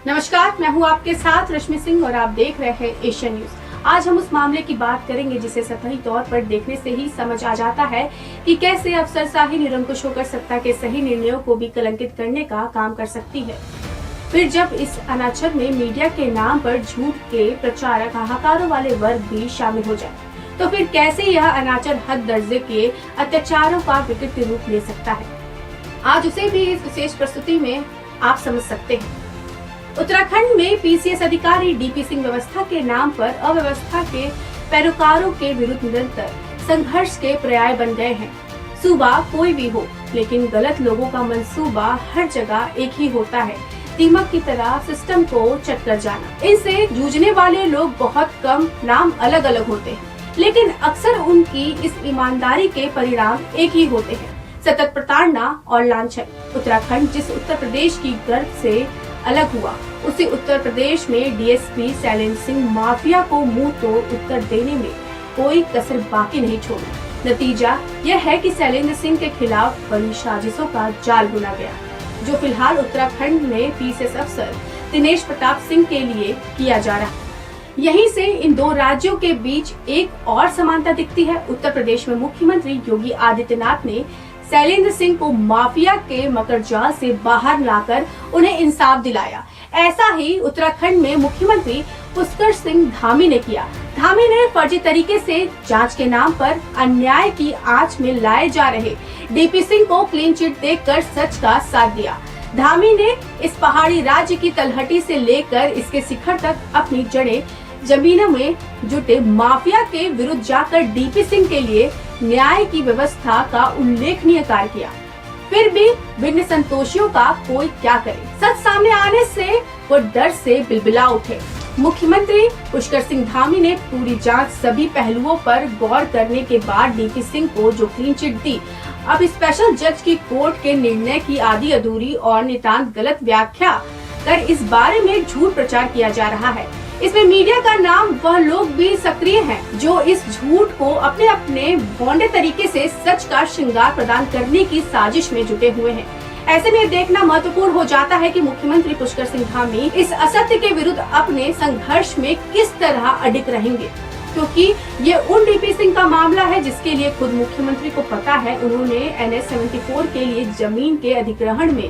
नमस्कार, मैं हूं आपके साथ रश्मि सिंह और आप देख रहे हैं एशियन न्यूज। आज हम उस मामले की बात करेंगे जिसे सतही तौर पर देखने से ही समझ आ जाता है कि कैसे अफसरशाही निरंकुश होकर सत्ता के सही निर्णयों को भी कलंकित करने का काम कर सकती है। फिर जब इस अनाचर में मीडिया के नाम पर झूठ के प्रचारक हाहाकारों वाले वर्ग भी शामिल हो जाए, तो फिर कैसे यह अनाचर हद दर्जे के अत्याचारों का विकृत रूप ले सकता है। आज उसे भी इस विशेष प्रस्तुति में आप समझ सकते हैं। उत्तराखंड में पीसीएस अधिकारी डीपी सिंह व्यवस्था के नाम पर अव्यवस्था के पैरोकारों के विरुद्ध निरंतर संघर्ष के पर्याय बन गए हैं। सूबा कोई भी हो, लेकिन गलत लोगों का मंसूबा हर जगह एक ही होता है, दीमक की तरह सिस्टम को चटकर जाना। इनसे जूझने वाले लोग बहुत कम, नाम अलग अलग होते हैं, लेकिन अक्सर उनकी इस ईमानदारी के परिणाम एक ही होते हैं, सतत प्रताड़ना और लांछन। उत्तराखंड जिस उत्तर प्रदेश की गर्व से अलग हुआ, उसी उत्तर प्रदेश में डीएसपी शैलेंद्र सिंह माफिया को मुंह तोड़ उत्तर देने में कोई कसर बाकी नहीं छोड़ी। नतीजा यह है कि शैलेंद्र सिंह के खिलाफ बड़ी साजिशों का जाल बुना गया, जो फिलहाल उत्तराखंड में पीसीएस अफसर दिनेश प्रताप सिंह के लिए किया जा रहा है। यहीं से इन दो राज्यों के बीच एक और समानता दिखती है। उत्तर प्रदेश में मुख्यमंत्री योगी आदित्यनाथ ने शैलेंद्र सिंह को माफिया के मकड़जाल से बाहर लाकर उन्हें इंसाफ दिलाया। ऐसा ही उत्तराखंड में मुख्यमंत्री पुष्कर सिंह धामी ने किया। धामी ने फर्जी तरीके से जांच के नाम पर अन्याय की आंच में लाए जा रहे डीपी सिंह को क्लीन चिट देकर सच का साथ दिया। धामी ने इस पहाड़ी राज्य की तलहटी से लेकर इसके शिखर तक अपनी जड़ें जमीनों में जुटे माफिया के विरुद्ध जाकर डीपी सिंह के लिए न्याय की व्यवस्था का उल्लेखनीय कार्य किया। फिर भी बिन संतोषियों का कोई क्या करे। सच सामने आने से वो डर से बिलबिला उठे। मुख्यमंत्री पुष्कर सिंह धामी ने पूरी जांच, सभी पहलुओं पर गौर करने के बाद डीपी सिंह को जो क्लीन चिट दी, अब स्पेशल जज की कोर्ट के निर्णय की आधी अधूरी और नितांत गलत व्याख्या कर इस बारे में झूठ प्रचार किया जा रहा है। इसमें मीडिया का नाम वह लोग भी सक्रिय हैं जो इस झूठ को अपने अपने भोंडे तरीके से सच का श्रृंगार प्रदान करने की साजिश में जुटे हुए हैं। ऐसे में देखना महत्वपूर्ण हो जाता है कि मुख्यमंत्री पुष्कर सिंह धामी इस असत्य के विरुद्ध अपने संघर्ष में किस तरह अडिग रहेंगे, क्योंकि ये उन डीपी सिंह का मामला है जिसके लिए खुद मुख्यमंत्री को पता है। उन्होंने NH 74 के लिए जमीन के अधिग्रहण में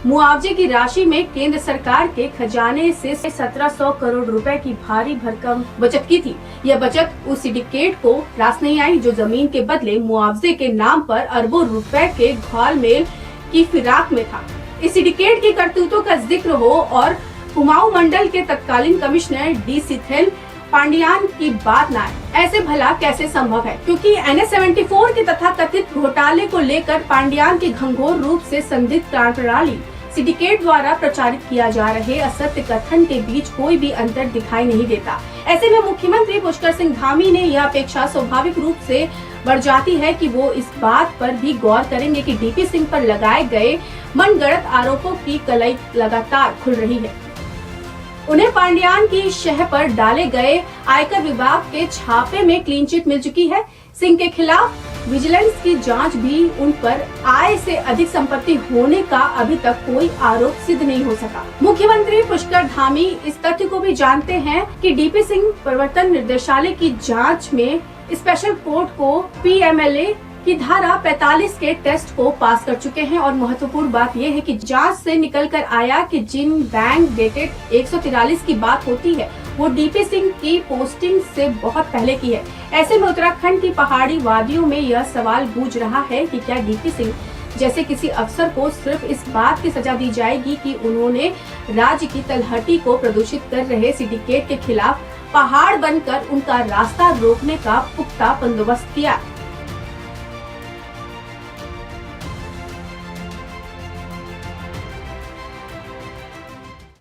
मुआवजे की राशि में केंद्र सरकार के खजाने से 1700 करोड़ रुपए की भारी भरकम बचत की थी। यह बचत उस सिंडिकेट को रास नहीं आई जो जमीन के बदले मुआवजे के नाम पर अरबों रुपए के घोलमेल की फिराक में था। इस सिंडिकेट की करतूतों का जिक्र हो और कुमाऊं मंडल के तत्कालीन कमिश्नर डी सीथेल पांडियान की बात न आए, ऐसे भला कैसे संभव है? क्योंकि NH 74 के तथाकथित घोटाले को लेकर पांडियान के घंघोर रूप से संदिग्ध कार्यप्रणाली सिंडिकेट द्वारा प्रचारित किया जा रहे असत्य कथन के बीच कोई भी अंतर दिखाई नहीं देता। ऐसे में मुख्यमंत्री पुष्कर सिंह धामी ने यह अपेक्षा स्वाभाविक रूप से बढ़ जाती है कि वो इस बात पर भी गौर करेंगे कि डीपी सिंह पर लगाए गए मनगढ़ंत आरोपों की कलई लगातार खुल रही है। उन्हें पांडियान की शह पर डाले गए आयकर विभाग के छापे में क्लीन चिट मिल चुकी है। सिंह के खिलाफ विजिलेंस की जांच भी उन पर आय से अधिक संपत्ति होने का अभी तक कोई आरोप सिद्ध नहीं हो सका। मुख्यमंत्री पुष्कर धामी इस तथ्य को भी जानते हैं कि डीपी सिंह प्रवर्तन निर्देशालय की जांच में स्पेशल कोर्ट को PMLA की धारा 45 के टेस्ट को पास कर चुके हैं। और महत्वपूर्ण बात यह है कि जांच से निकलकर आया कि जिन बैंक डेटेड 143 की बात होती है वो डीपी सिंह की पोस्टिंग से बहुत पहले की है। ऐसे में उत्तराखंड की पहाड़ी वादियों में यह सवाल गूंज रहा है कि क्या डीपी सिंह जैसे किसी अफसर को सिर्फ इस बात की सजा दी जाएगी कि उन्होंने राज्य की तलहटी को प्रदूषित कर रहे सिंडिकेट के खिलाफ पहाड़ बनकर उनका रास्ता रोकने का पुख्ता बंदोबस्त किया।